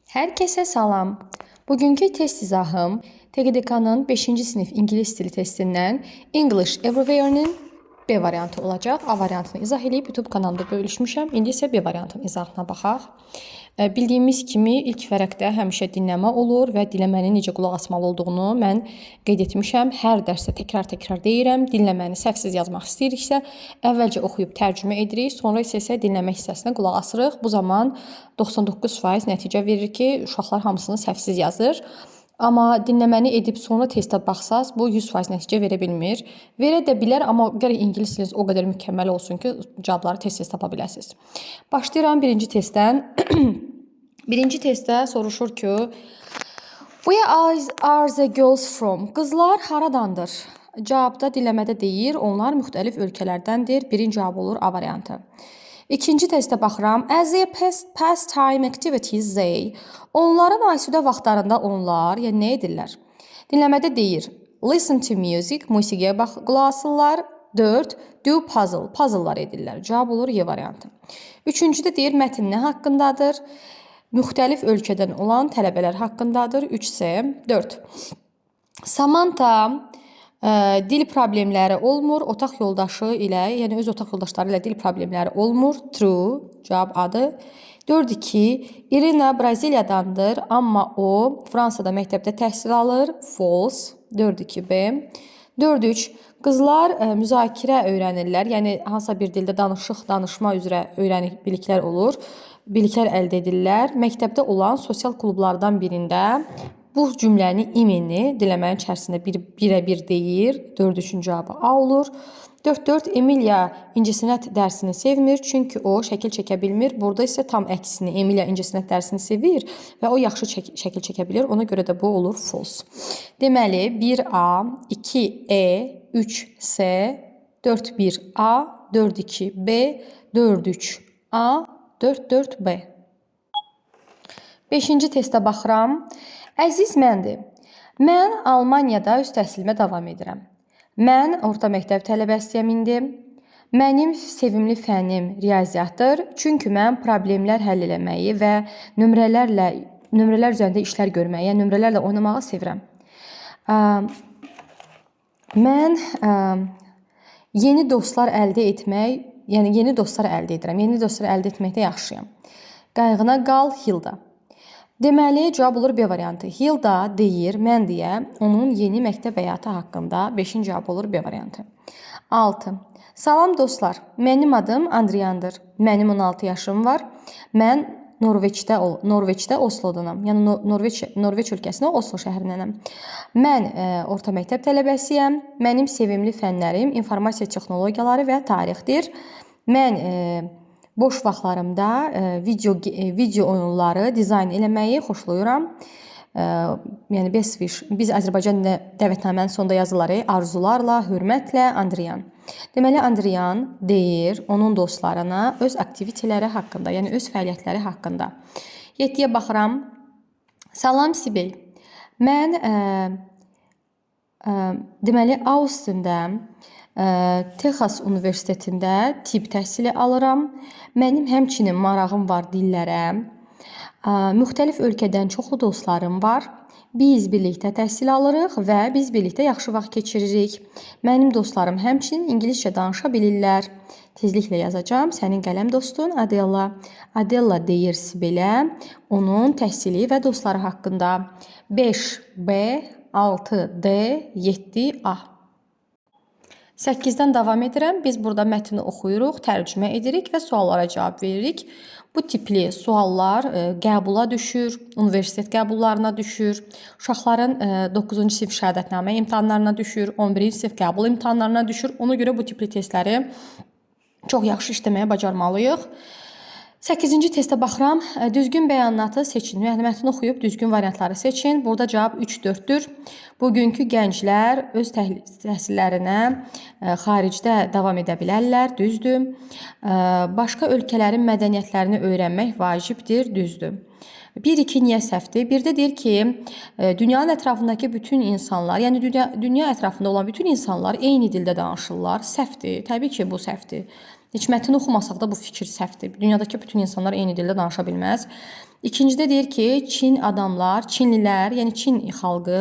Herkese salam. Bugünkü test izahım TQDK-nın 5-ci sinif ingilis dili testindən English Everywhere-nin B variantı olacaq. A variantını izah edib YouTube kanalında bölüşmüşəm. İndi isə B variantının izahına baxaq. Bildiyimiz kimi ilk vərəqdə həmişə dinləmə olur və dinləmənin necə qulaq asmalı olduğunu mən qeyd etmişəm. Hər dərsdə təkrar deyirəm. Dinləməni səhvsiz yazmaq istəyiriksə, əvvəlcə oxuyub tərcümə edirik, sonra isə dinləmə hissəsinə qulaq asırıq. Bu zaman 99% nəticə verir ki, uşaqlar hamısını səhvsiz yazır. Amma dinləməni edib sonra testə baxsaz, bu 100% nəticə verə bilmir. Verə də bilər, amma gərək ingilis diliniz o qədər mükəmməl olsun ki, cavabları tez-tez tapa biləsiniz. Başlayıram birinci testdən. Birinci testdə soruşur ki, Where are the girls from? Qızlar haradandır? Cavabda dinləmədə deyir, onlar müxtəlif ölkələrdəndir. Birinci cavab olur A variantı. İkinci testə baxıram. As their pastime activities they. Onların asudə vaxtlarında onlar, yəni nə edirlər? Dinləmədə deyir. Listen to music, musiqiyə qulaq asırlar. 4. Do puzzle, puzzle'lar edirlər. Cavab olur Y variantı. Üçüncüdə deyir mətn nə haqqındadır? Müxtəlif ölkədən olan tələbələr haqqındadır. 3C. 4. Samantha dil problemləri olmur, otaq yoldaşı ilə, yəni öz otaq yoldaşları ilə dil problemləri olmur. True, cavab adı. 4-2, Irina Braziliyadandır, amma o Fransada məktəbdə təhsil alır. False, 4-2B. 4-3, qızlar müzakirə öyrənirlər, yəni hansısa bir dildə danışma üzrə biliklər olur, biliklər əldə edirlər. Məktəbdə olan sosial klublardan birində bu cümləni imini dinləmənin içərisində birə-bir deyir. 4-3-cü cavabı A olur. 4-4 Emilia incəsənət dərsini sevmir, çünki o şəkil çəkə bilmir. Burada isə tam əksini Emilia incəsənət dərsini sevir və o yaxşı şəkil çəkə bilir. Ona görə də bu olur false. Deməli 1A, 2E, 3C, 4-1A, 4-2B, 4-3A, 4-4B. 5-ci testə baxıram. Əziz məndir. Mən Almaniyada öz təhsilimə davam edirəm. Mən orta məktəb tələbəsiyəm indi. Mənim sevimli fənnim riyaziyyatdır. Çünki mən problemlər həll eləməyi və nömrələr üzərində işlər görməyi, yəni nömrələrlə oynamağı sevirəm. Mən yeni dostlar əldə etmək, yəni yeni dostlar əldə edirəm. Yeni dostlar əldə etməkdə yaxşıyam. Qayğına qal Hilda. Deməli, cavab olur B variantı. Hilda deyir, mən deyə, onun yeni məktəb həyatı haqqında 5-ci cavab olur B variantı. 6. Salam dostlar, mənim adım Andriyandır. Mənim 16 yaşım var. Mən Norveçdə Oslodanam. Yəni Norveç ölkəsində Oslo şəhərindənəm. Mən orta məktəb tələbəsiyəm. Mənim sevimli fənlərim informasiya texnologiyaları və tarixdir. Mən boş vaxtlarımda video oyunları dizayn eləməyi xoşlayıram. Yəni biz Azərbaycan dəvətnamənin sonunda yazıları arzularla, hörmətlə Andriyan. Deməli Andriyan deyir onun dostlarına öz aktiviteləri haqqında, yəni öz fəaliyyətləri haqqında. 7-yə baxıram. Salam Sibil. Mən deməli Austin'də Texas Universitetində tibb təhsili alıram. Mənim həmçinin marağım var dillərə. Müxtəlif ölkədən çoxlu dostlarım var. Biz birlikdə təhsil alırıq və biz birlikdə yaxşı vaxt keçiririk. Mənim dostlarım həmçinin ingiliscə danışa bilirlər. Tezliklə yazacağam. Sənin qələm dostun Adela. Adela deyir Sibilə onun təhsili və dostları haqqında. 5B, 6D, 7A. 8-dən davam edirəm. Biz burada mətni oxuyuruq, tərcümə edirik və suallara cavab veririk. Bu tipli suallar qəbula düşür, universitet qəbullarına düşür, uşaqların 9-cu sinif şəhadətnamə imtahanlarına düşür, 11-ci sinif qəbul imtahanlarına düşür. Ona görə bu tipli testləri çox yaxşı işləməyə bacarmalıyıq. 8-ci testə baxıram. Düzgün bəyanatı seçin. Yəni mətni oxuyub düzgün variantları seçin. Burada cavab 3-4-dür. Bugünkü gənclər öz təhsillərinə xaricdə davam edə bilərlər. Düzdür. Başqa ölkələrin mədəniyyətlərini öyrənmək vacibdir. Düzdür. 1-2 niyə səhvdir? Bir də deyir ki, dünyanın ətrafındakı bütün insanlar, yəni dünya ətrafında olan bütün insanlar eyni dildə danışırlar. Səhvdir. Təbii ki, bu səhvdir. Heç mətn oxumasaq da bu fikir səhvdir. Dünyadakı bütün insanlar eyni dildə danışa bilməz. İkincidə deyir ki, Çin adamlar, Çinlilər, yəni Çin xalqı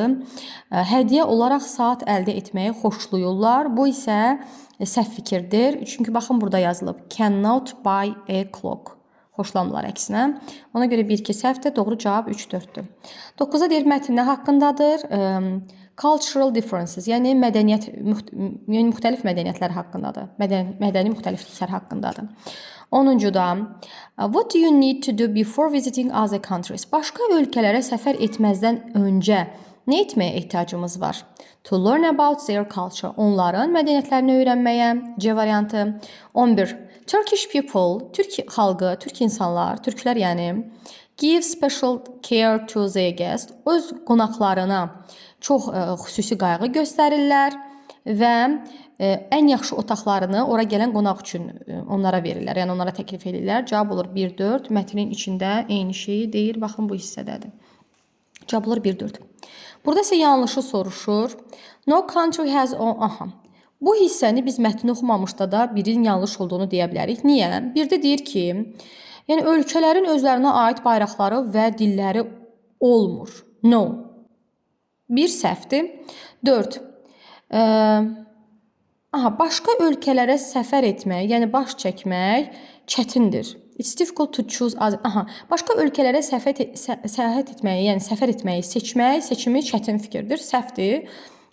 hədiyyə olaraq saat əldə etməyi xoşlayırlar. Bu isə səhv fikirdir. Çünki baxın burada yazılıb cannot buy a clock. Xoşlamırlar əksinə. Ona görə 1-2 səhvdir. Doğru cavab 3-4-dür. 9-a deyir mətn nə haqqındadır? Cultural differences, yəni müxtəlif mədəniyyətlər haqqındadır. Mədəni müxtəlifliklər haqqındadır. 10-da what do you need to do before visiting other countries? Başqa ölkələrə səfər etməzdən öncə nə etməyə ehtiyacımız var? To learn about their culture. Onların mədəniyyətlərini öyrənməyə. C variantı. 11. Turkish people, Türk xalqı, Türk insanlar, türklər yəni give special care to their guests. Öz qonaqlarına çox xüsusi qayğı göstərirlər və ən yaxşı otaqlarını ora gələn qonaq üçün onlara verirlər. Yəni onlara təklif edirlər. Cavab olur 1-4. Mətnin içində eyni şeyi deyir. Baxın bu hissədədir. Cavab olur 1-4. Burada isə yanlışı soruşur. No country has aha. Bu hissəni biz mətni oxumamışda da birinin yanlış olduğunu deyə bilərik. Niyə? Birdə deyir ki, yəni ölkələrin özlərinə aid bayraqları və dilləri olmur. No. 1 səhvdir. 4. Başqa ölkələrə səfər etmək, yəni baş çəkmək çətindir. It's difficult to choose. Başqa ölkələrə səyahət etməyi, yəni səfər etməyi seçimi çətin fikirdir. Səhvdir.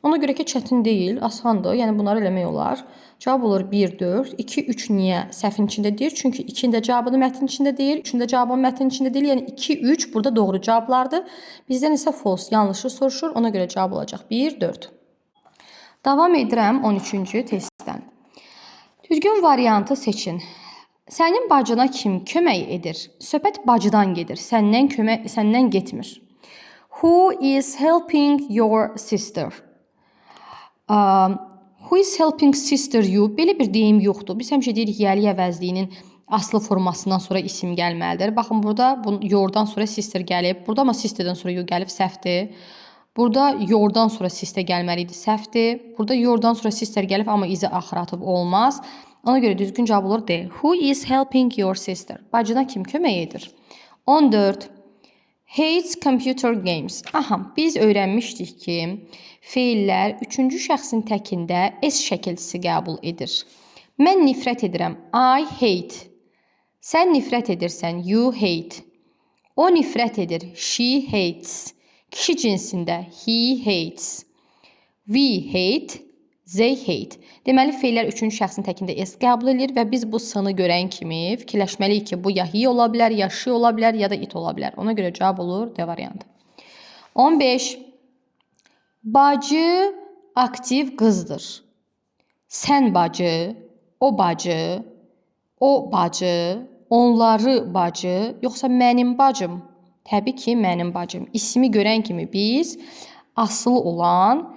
Ona görə ki, çətin deyil, asandır. Yəni bunları eləmək olar. Cavab olur 1-4. 2-3 niyə səhvin içində deyir? Çünki 2-də cavabını mətnin içində deyir, 3-də cavabını mətnin içində deyil. Yəni 2-3 burada doğru cavablardır. Bizdən isə false, yanlışı soruşur. Ona görə cavab olacaq 1-4. Davam edirəm 13-cü testdən. Düzgün variantı seçin. Sənin bacına kim kömək edir? Söhbət bacıdan gedir, səndən getmir. Who is helping your sister? Who is helping sister you? Belə bir deyim yoxdur. Biz həmişə deyirik yəli əvəzliyinin aslı formasından sonra isim gəlməlidir. Baxın burada yourdan sonra sister gəlib. Burada amma sisterdən sonra you gəlib, səhvdir. Burada yourdan sonra sister gəlməli idi, səhvdir. Burada yourdan sonra sister gəlib amma izi axıra atıb olmaz. Ona görə düzgün cavab olur D. Who is helping your sister? Bacına kim kömək edir? 14. Hates computer games. Biz öyrənmişdik ki, feillər 3-cü şəxsin təkində S şəkilçisi qəbul edir. Mən nifrət edirəm. I hate. Sən nifrət edirsən. You hate. O nifrət edir. She hates. Kişi cinsində he hates. We hate. They hate. Deməli, feillər 3-cü şəxsin təkində S qəbul edir və biz bu s-nı görən kimi fikirləşməliyik ki, bu ya he ola bilər, ya she ola bilər, ya da it ola bilər. Ona görə cavab olur D variantı. 15. Bacı aktiv qızdır. Sən bacı, o bacı, o bacı, onları bacı, yoxsa mənim bacım? Təbii ki, mənim bacım. İsmi görən kimi biz asılı olan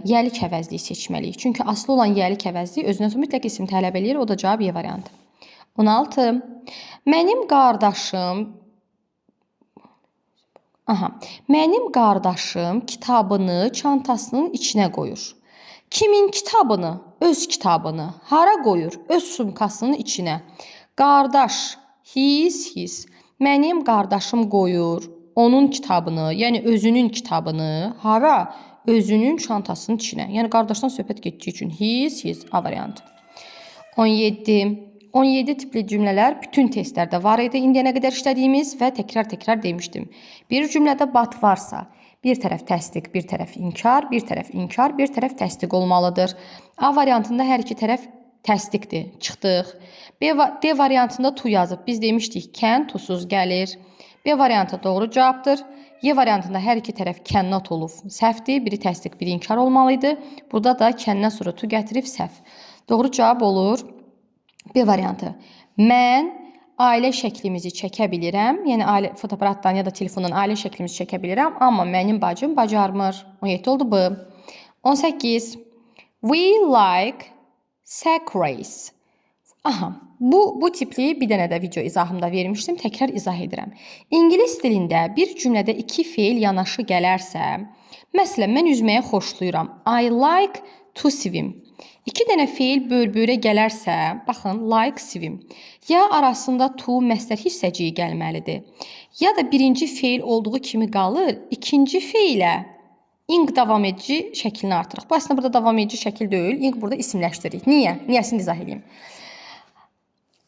yəlik əvəzliyi seçməliyik. Çünki asılı olan yəlik əvəzliyi özünə mütləq isim tələb edir. O da cavab E variantı. 16. Mənim qardaşım kitabını çantasının içinə qoyur. Kimin kitabını? Öz kitabını. Hara qoyur? Öz sumkasının içinə. Qardaş, his. Mənim qardaşım qoyur onun kitabını, yəni özünün kitabını hara? Özünün çantasının içinə. Yəni qardaşdan söhbət getdiyi üçün his, A variantı. 17. 17 tipli cümlələr bütün testlərdə var idi. İndiyənə qədər işlədiyimiz və təkrar demişdim. Bir cümlədə but varsa, bir tərəf təsdiq, bir tərəf inkar, bir tərəf inkar, bir tərəf təsdiq olmalıdır. A variantında hər iki tərəf təsdiqdir. Çıxdıq. D variantında to yazıb. Biz demişdik can, tusuz gəlir. B variantı doğru cavabdır. Y variantında hər iki tərəf cannot olub. Səhvdir. Biri təsdiq, biri inkar olmalıydı. Burada da can'dən sonra to gətirib səhv. Doğru cavab olur B variantı. Mən ailə şəklimizi çəkə bilirəm. Yəni ailə fotoaparatdan ya da telefondan ailə şəklimizi çəkə bilirəm. Amma mənim bacım bacarmır. 17 oldu bu. 18. We like sack race. Bu tipli bir dənə də video izahımda vermişdim. Təkrar izah edirəm. İngilis dilində bir cümlədə iki feil yanaşı gələrsə, məsələn, mən üzməyə xoşlayıram. I like to swim. İki dənə feil bölbürə gələrsə, baxın, like, swim. Ya arasında to məstər hissəciyi gəlməlidir. Ya da birinci feil olduğu kimi qalır, ikinci feilə ing davam edici şəklini artırıq. Bu əslində burada davam edici şəkil deyil, ing burada isimləşdiririk. Niyə? Niyəsini izah edeyim.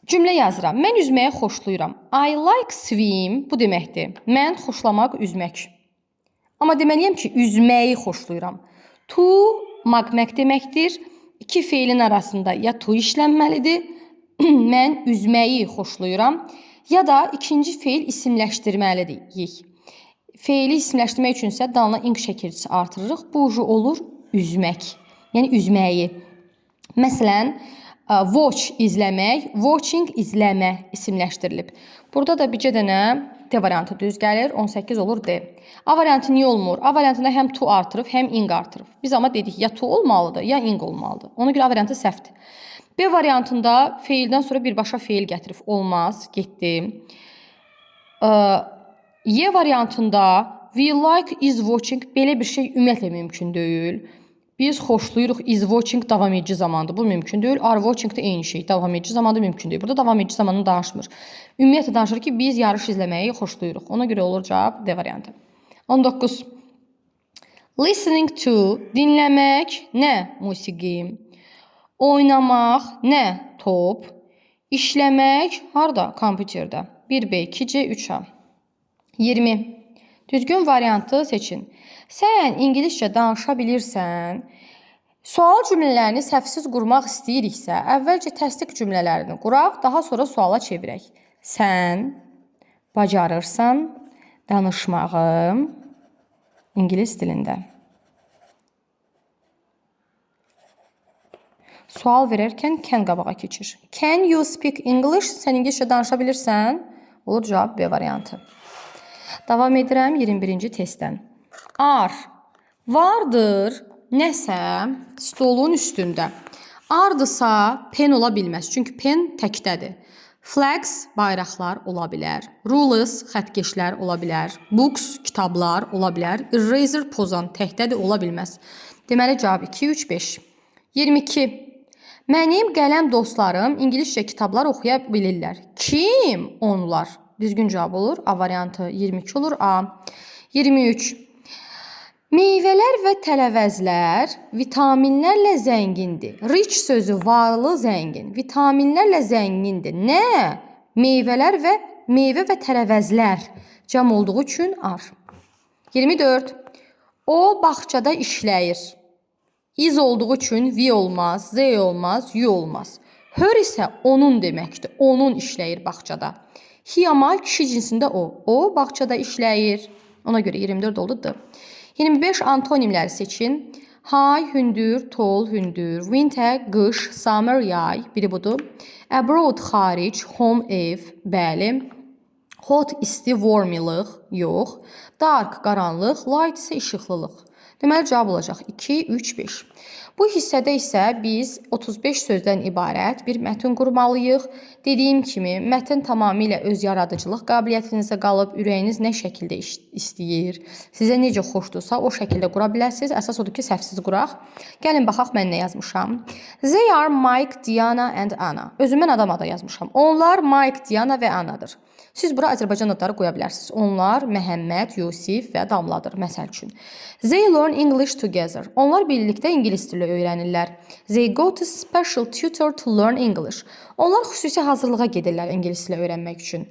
Cümlə yazıram. Mən üzməyi xoşlayıram. I like swim bu deməkdir. Mən xoşlamaq, üzmək. Amma deməliyəm ki, üzməyi xoşlayıram. To magmək deməkdir. İki feilin arasında ya to işlənməlidir, mən üzməyi xoşlayıram, ya da ikinci feil isimləşdirməliyik. Feili isimləşdirmək üçünsə dalına ing şəkilçisi artırırıq. Bu olur üzmək, yəni üzməyi. Məsələn, watch izləmək, watching izləmə isimləşdirilib. Burada da bircə dənə D variantı düz gəlir, 18 olur D. A variantı niyə olmur? A variantında həm to artırıb, həm ing artırıb. Biz amma dedik, ya to olmalıdır, ya ing olmalıdır. Ona görə A variantı səhvdir. B variantında feildən sonra birbaşa feil gətirib olmaz, getdi. Y variantında we like is watching belə bir şey ümumiyyətlə mümkün deyil. Biz xoşlayırıq is watching davam edici zamandır. Bu mümkün deyil. Are watching da eyni şey. Davam edici zamanda mümkün deyil. Burada davam edici zamanını danışmır. Ümumiyyətlə danışır ki, biz yarış izləməyi xoşlayırıq. Ona görə olur cavab D variantı. 19. Listening to dinləmək nə? Musiqi. Oynamaq nə? Top. İşləmək harda? Kompüterdə. 1B, 2C, 3A. 20. Düzgün variantı seçin. Sən ingiliscə danışa bilirsən. Sual cümlələrini səhvsiz qurmaq istəyiriksə, əvvəlcə təsdiq cümlələrini quraq, daha sonra suala çevirək. Sən bacarırsan danışmağı ingilis dilində. Sual verərkən can qabağa keçir. Can you speak English? Sən ingiliscə danışa bilirsən? Olur cavab B variantı. Davam edirəm 21-ci testdən. Are. Vardır nəsə stolun üstündə. Ardısa pen ola bilməz. Çünki pen təkdədir. Flags bayraqlar ola bilər. Rulers xətkeşlər ola bilər. Books kitablar ola bilər. Eraser pozan təkdədir ola bilməz. Deməli cavab 2, 3, 5. 22. Mənim qələm dostlarım ingiliscə kitablar oxuya bilirlər. Kim? Onlar. Düzgün cavab olur. A variantı 22 olur. A. 23. Meyvələr və tərəvəzlər vitaminlərlə zəngindir. Rich sözü varlı, zəngin. Vitaminlərlə zəngindir. Nə? Meyvə və tərəvəzlər cəm olduğu üçün ar. 24. O bağçada işləyir. İz olduğu üçün vi olmaz, z olmaz, yu olmaz. Hör isə onun deməkdir. Onun işləyir bağçada. Hiyamal kişi cinsində o. O bağçada işləyir. Ona görə 24 oldu D. 25 antonimləri seçin. High, hündür, tall, hündür. Winter, qış, summer, yay. Biri budur. Abroad, xaric, home, ev. Bəli. Hot, isti, warmlıq. Yox. Dark, qaranlıq. Light isə işıqlılıq. Deməli cavab olacaq 2, 3, 5. Bu hissədə isə biz 35 sözdən ibarət bir mətn qurmalıyıq. Dediyim kimi, mətn tamamilə öz yaradıcılıq qabiliyyətinizə qalıb, ürəyiniz nə şəkildə istəyir, sizə necə xoşdursa o şəkildə qura bilərsiniz. Əsas odur ki, səhvsiz quraq. Gəlin baxaq mən nə yazmışam. They are Mike, Diana and Anna. Özüm mən adam adı yazmışam. Onlar Mike, Diana və Annadır. Siz bura Azərbaycan adları qoya bilərsiniz. Onlar Məhəmməd, Yusif və Damladır, məsəl üçün. They learn English together. Onlar birlikdə ingilis dili öyrənirlər. They go to special tutor to learn English. Onlar xüsusi hazırlığa gedirlər ingilis dili öyrənmək üçün.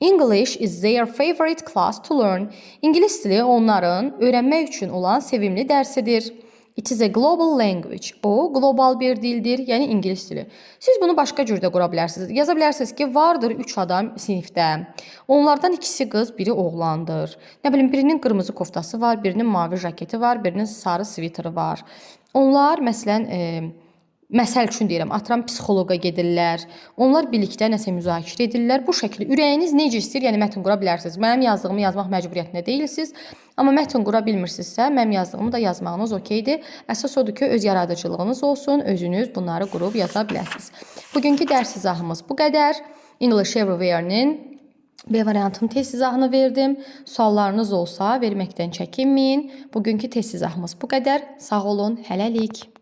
English is their favorite class to learn. İngilis dili onların öyrənmək üçün olan sevimli dərsidir. It is a global language. O, global bir dildir, yəni ingilis dili. Siz bunu başqa cürdə qura bilərsiniz. Yaza bilərsiniz ki, vardır 3 adam sinifdə. Onlardan ikisi qız, biri oğlandır. Nə bilim, birinin qırmızı koftası var, birinin mavi jaketi var, birinin sarı sviteri var. Onlar, məsəl üçün deyirəm, atıram psixoloqa gedirlər. Onlar birlikdə nəsə müzakirə edirlər. Bu şəkildə ürəyiniz necə istəyir, yəni mətn qura bilərsiniz. Mənim yazdığımı yazmaq məcburiyyətində deyilsiniz. Amma mətn qura bilmirsinizsə, mənim yazdığımı da yazmağınız okeydir. Əsas odur ki, öz yaradıcılığınız olsun, özünüz bunları qurub yaza biləsiniz. Bugünkü dərs izahımız bu qədər. English Everywhere-nin B variantının test izahını verdim. Suallarınız olsa verməkdən çəkinməyin. Bugünkü test izahımız bu qədər. Sağ olun, hələlik.